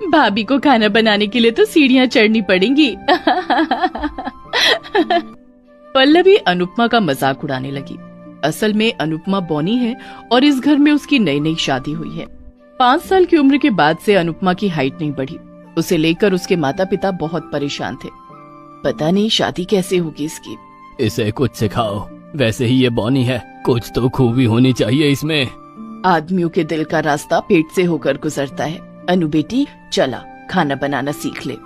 भाभी को खाना बनाने के लिए तो सीढ़ियाँ चढ़नी पड़ेंगी। पल्लवी अनुपमा का मजाक उड़ाने लगी। असल में अनुपमा बॉनी है और इस घर में उसकी नई नई शादी हुई है। 5 साल की उम्र के बाद से अनुपमा की हाइट नहीं बढ़ी। उसे लेकर उसके माता पिता बहुत परेशान थे। पता नहीं शादी कैसे होगी इसकी। इसे कुछ सिखाओ, वैसे ही ये बॉनी है, कुछ तो खूबी होनी चाहिए इसमें। आदमियों के दिल का रास्ता पेट से होकर गुजरता है। अनु बेटी चला खाना बनाना सीख ले।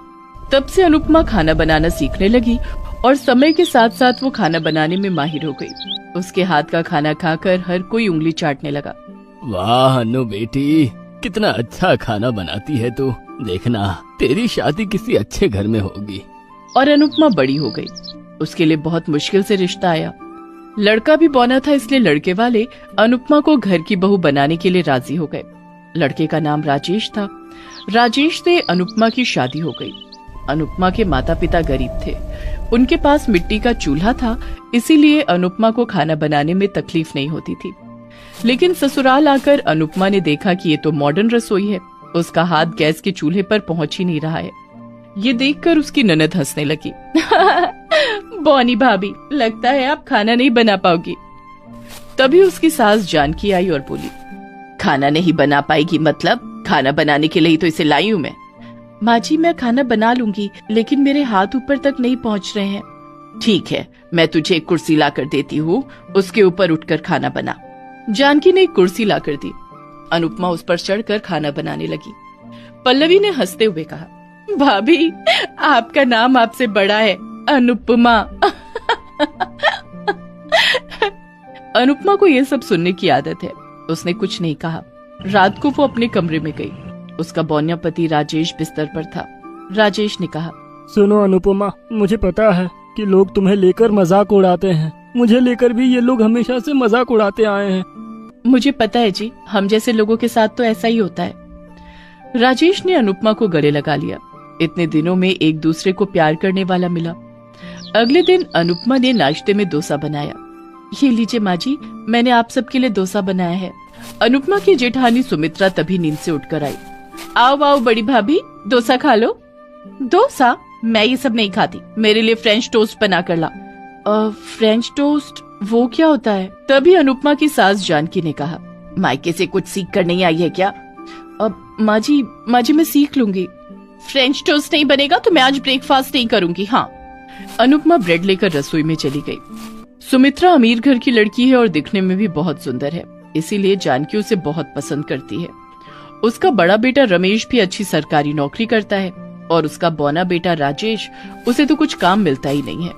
तब से अनुपमा खाना बनाना सीखने लगी और समय के साथ साथ वो खाना बनाने में माहिर हो गई। उसके हाथ का खाना खाकर हर कोई उंगली चाटने लगा। वाह अनु बेटी, कितना अच्छा खाना बनाती है तू। देखना तेरी शादी किसी अच्छे घर में होगी। और अनुपमा बड़ी हो गई। उसके लिए बहुत मुश्किल से रिश्ता आया। लड़का भी बौना था, इसलिए लड़के वाले अनुपमा को घर की बहू बनाने के लिए राजी हो गए। लड़के का नाम राजेश था। राजेश से अनुपमा की शादी हो गई। अनुपमा के माता पिता गरीब थे। उनके पास मिट्टी का चूल्हा था, इसीलिए अनुपमा को खाना बनाने में तकलीफ नहीं होती थी। लेकिन ससुराल आकर अनुपमा ने देखा कि ये तो मॉडर्न रसोई है। उसका हाथ गैस के चूल्हे पर पहुंच ही नहीं रहा है। ये देखकर उसकी ननद हंसने लगी। बॉनी भाभी, लगता है आप खाना नहीं बना पाओगी। तभी उसकी सास जानकी आई और बोली, खाना नहीं बना पाएगी मतलब? खाना बनाने के लिए ही तो इसे लाई हूँ मैं। माँ जी मैं खाना बना लूंगी, लेकिन मेरे हाथ ऊपर तक नहीं पहुँच रहे हैं। ठीक है, मैं तुझे एक कुर्सी ला कर देती हूँ, उसके ऊपर उठकर खाना बना। जानकी ने एक कुर्सी ला कर दी। अनुपमा उस पर चढ़कर खाना बनाने लगी। पल्लवी ने हंसते हुए कहा, भाभी आपका नाम आपसे बड़ा है, अनुपमा। अनुपमा को ये सब सुनने की आदत है। उसने कुछ नहीं कहा। रात को वो अपने कमरे में गई। उसका बौनिया पति राजेश बिस्तर पर था। राजेश ने कहा, सुनो अनुपमा, मुझे पता है कि लोग तुम्हें लेकर मजाक उड़ाते हैं। मुझे लेकर भी ये लोग हमेशा से मजाक उड़ाते आए हैं। मुझे पता है जी, हम जैसे लोगों के साथ तो ऐसा ही होता है। राजेश ने अनुपमा को गले लगा लिया। इतने दिनों में एक दूसरे को प्यार करने वाला मिला। अगले दिन अनुपमा ने नाश्ते में डोसा बनाया। ये लीजिए माँ जी, मैंने आप सबके लिए डोसा बनाया है। अनुपमा की जेठानी सुमित्रा तभी नींद से उठकर आई। आओ आओ बड़ी भाभी, डोसा खा लो। डोसा? मैं ये सब नहीं खाती, मेरे लिए फ्रेंच टोस्ट बना कर ला। फ्रेंच टोस्ट वो क्या होता है? तभी अनुपमा की सास जानकी ने कहा, मायके से कुछ सीख कर नहीं आई है क्या? अब माँ जी मैं सीख लूंगी। फ्रेंच टोस्ट नहीं बनेगा तो मैं आज ब्रेकफास्ट नहीं करूंगी। हाँ। अनुपमा ब्रेड लेकर रसोई में चली गई। सुमित्रा अमीर घर की लड़की है और दिखने में भी बहुत सुंदर है, इसीलिए जानकी उसे बहुत पसंद करती है। उसका बड़ा बेटा रमेश भी अच्छी सरकारी नौकरी करता है और उसका बौना बेटा राजेश, उसे तो कुछ काम मिलता ही नहीं है।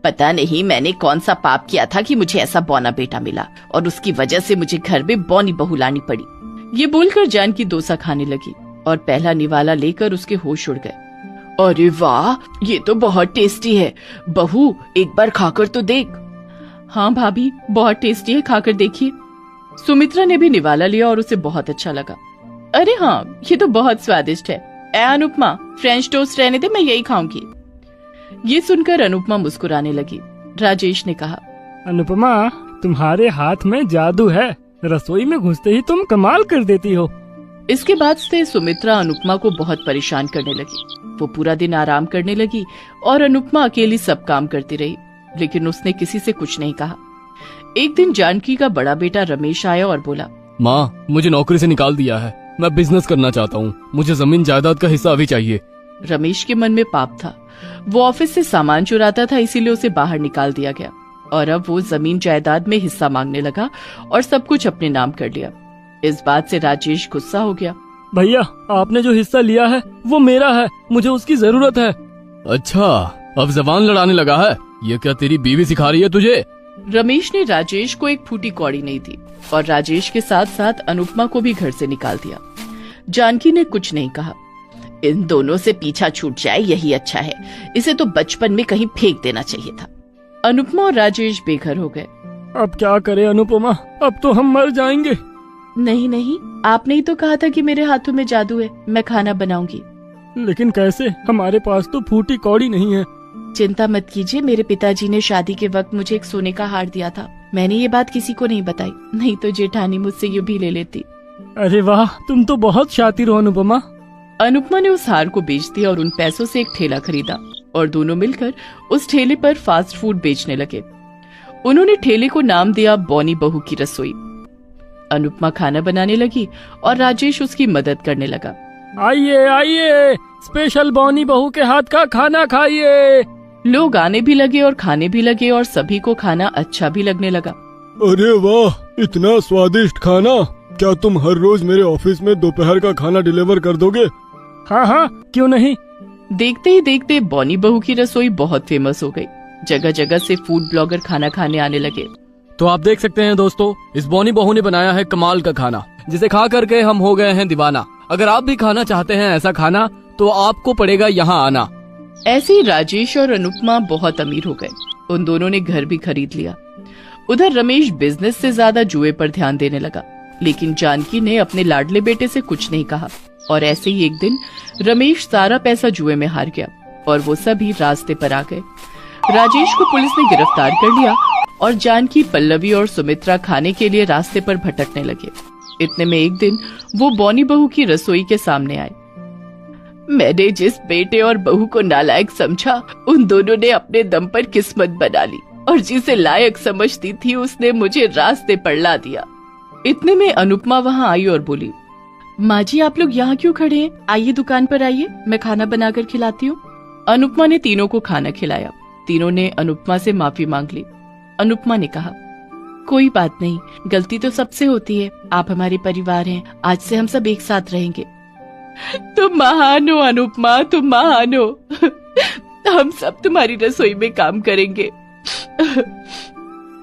पता नहीं मैंने कौन सा पाप किया था कि मुझे ऐसा बौना बेटा मिला और उसकी वजह से मुझे घर में बौनी बहू लानी पड़ी। ये बोलकर जानकी डोसा खाने लगी और पहला निवाला लेकर उसके होश उड़ गए। अरे वाह, ये तो बहुत टेस्टी है। बहू एक बार खाकर तो देख। हाँ भाभी, बहुत टेस्टी है, खाकर देखिए। सुमित्रा ने भी निवाला लिया और उसे बहुत अच्छा लगा। अरे हाँ, ये तो बहुत स्वादिष्ट है। ए अनुपमा, फ्रेंच टोस्ट रहने दे, मैं यही खाऊंगी। ये सुनकर अनुपमा मुस्कुराने लगी। राजेश ने कहा, अनुपमा, तुम्हारे हाथ में जादू है। रसोई में घुसते ही तुम कमाल कर देती हो। इसके बाद से सुमित्रा अनुपमा को बहुत परेशान करने लगी। वो पूरा दिन आराम करने लगी और अनुपमा अकेली सब काम करती रही, लेकिन उसने किसी से कुछ नहीं कहा। एक दिन जानकी का बड़ा बेटा रमेश आया और बोला, माँ, मुझे नौकरी से निकाल दिया है, मैं बिजनेस करना चाहता हूँ, मुझे जमीन जायदाद का हिस्सा अभी चाहिए। रमेश के मन में पाप था। वो ऑफिस से सामान चुराता था, इसीलिए उसे बाहर निकाल दिया गया और अब वो जमीन जायदाद में हिस्सा मांगने लगा और सब कुछ अपने नाम कर लिया। इस बात से राजेश गुस्सा हो गया। भैया, आपने जो हिस्सा लिया है वो मेरा है, मुझे उसकी जरूरत है। अच्छा, अब जबान लड़ाने लगा है? ये क्या तेरी बीवी सिखा रही है तुझे? रमेश ने राजेश को एक फूटी कौड़ी नहीं दी और राजेश के साथ साथ अनुपमा को भी घर से निकाल दिया। जानकी ने कुछ नहीं कहा। इन दोनों से पीछा छूट जाए यही अच्छा है, इसे तो बचपन में कहीं फेंक देना चाहिए था। अनुपमा और राजेश बेघर हो गए। अब क्या करें अनुपमा, अब तो हम मर जाएंगे। नहीं नहीं, आपने ही तो कहा था कि मेरे हाथों में जादू है, मैं खाना बनाऊंगी। लेकिन कैसे? हमारे पास तो फूटी कौड़ी नहीं है। चिंता मत कीजिए, मेरे पिताजी ने शादी के वक्त मुझे एक सोने का हार दिया था। मैंने ये बात किसी को नहीं बताई, नहीं तो जेठानी मुझसे यूं भी ले लेती। अरे वाह, तुम तो बहुत शातिर हो अनुपमा। अनुपमा ने उस हार को बेच दिया और उन पैसों से एक ठेला खरीदा और दोनों मिलकर उस ठेले पर फास्ट फूड बेचने लगे। उन्होंने ठेले को नाम दिया बॉनी बहू की रसोई। अनुपमा खाना बनाने लगी और राजेश उसकी मदद करने लगा। आइए आइए, स्पेशल बॉनी बहू के हाथ का खाना खाइए। लोग आने भी लगे और खाने भी लगे और सभी को खाना अच्छा भी लगने लगा। अरे वाह, इतना स्वादिष्ट खाना! क्या तुम हर रोज मेरे ऑफिस में दोपहर का खाना डिलीवर कर दोगे? हाँ हाँ, क्यों नहीं। देखते ही देखते बॉनी बहू की रसोई बहुत फेमस हो गई। जगह जगह से फूड ब्लॉगर खाना खाने आने लगे। तो आप देख सकते हैं दोस्तों, इस बॉनी बहू ने बनाया है कमाल का खाना, जिसे खा करके हम हो गए हैं दीवाना। अगर आप भी खाना चाहते हैं ऐसा खाना, तो आपको पड़ेगा यहाँ आना। ऐसे ही राजेश और अनुपमा बहुत अमीर हो गए। उन दोनों ने घर भी खरीद लिया। उधर रमेश बिजनेस से ज्यादा जुए पर ध्यान देने लगा, लेकिन जानकी ने अपने लाडले बेटे से कुछ नहीं कहा। और ऐसे ही एक दिन रमेश सारा पैसा जुए में हार गया और वो सभी रास्ते पर आ गए। राजेश को पुलिस ने गिरफ्तार कर लिया और जानकी, पल्लवी और सुमित्रा खाने के लिए रास्ते पर भटकने लगे। इतने में एक दिन वो बॉनी बहू की रसोई के सामने आए। मैंने जिस बेटे और बहू को नालायक समझा, उन दोनों ने अपने दम पर किस्मत बना ली और जिसे लायक समझती थी उसने मुझे रास्ते पर ला दिया। इतने में अनुपमा वहाँ आई और बोली, माँ जी आप लोग यहाँ क्यों खड़े हैं? आइए दुकान पर आइए, मैं खाना बनाकर खिलाती हूँ। अनुपमा ने तीनों को खाना खिलाया। तीनों ने अनुपमा से माफी मांग ली। अनुपमा ने कहा, कोई बात नहीं, गलती तो सबसे होती है। आप हमारे परिवार हैं, आज से हम सब एक साथ रहेंगे। तुम महान हो अनुपमा, तुम महान हो। हम सब तुम्हारी रसोई में काम करेंगे।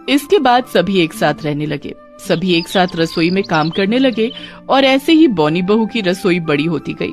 इसके बाद सभी एक साथ रहने लगे। सभी एक साथ रसोई में काम करने लगे और ऐसे ही बॉनी बहू की रसोई बड़ी होती गई।